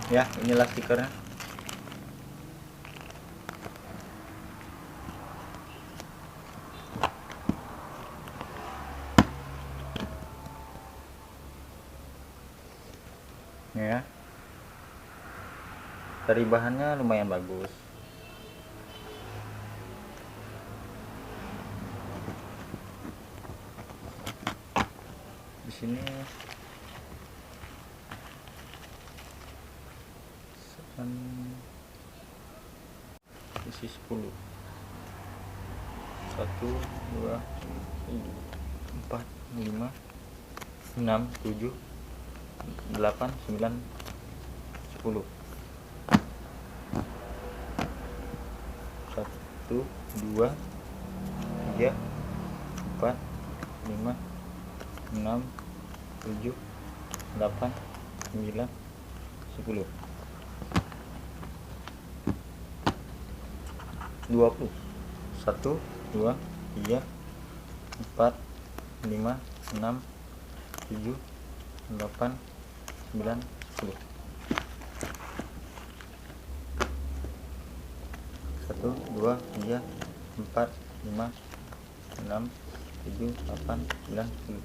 Ya, inilah stikernya. Ya, dari bahannya lumayan bagus. Di sini isi 10, 1 2 3 4 5 6 7 8 9 10. 1 2 3 4 5 6 7 8 9 10 20. 1 2 3 4 5 6 7 8 9 10. 1 2 3 4 5 6 7 8 9 10.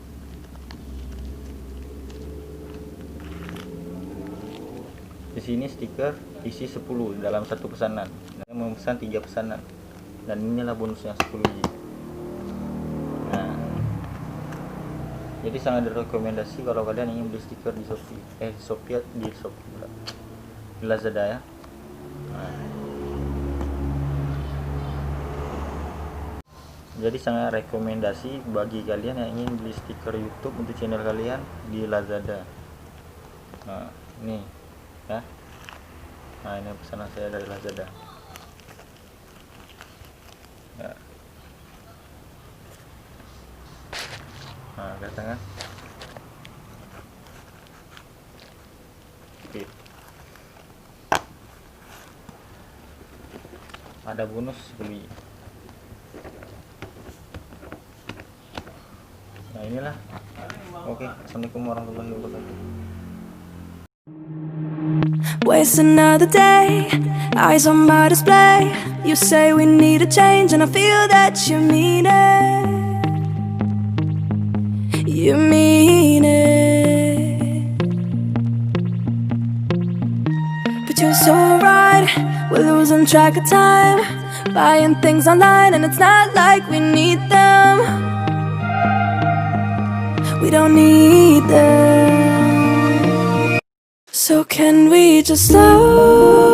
Di sini stiker isi 10 dalam satu pesanan. Saya memesan 3 pesanan dan inilah bonusnya 10 biji. Nah, jadi sangat direkomendasi kalau kalian ingin beli stiker di Shopee, di Lazada ya. Nah, jadi sangat rekomendasi bagi kalian yang ingin beli stiker YouTube untuk channel kalian di Lazada. Nah, ini ya. Nah, ini pesanan saya dari Lazada ya. Nah, kelihatan kan? Oke. Ada bonus beli. Nah, inilah. Oke, assalamualaikum warahmatullahi wabarakatuh. Waste another day, eyes on my display. You say we need a change and I feel that you mean it. You mean it. But you're so right, we're losing track of time, buying things online and it's not like we need them. We don't need them. So can we just slow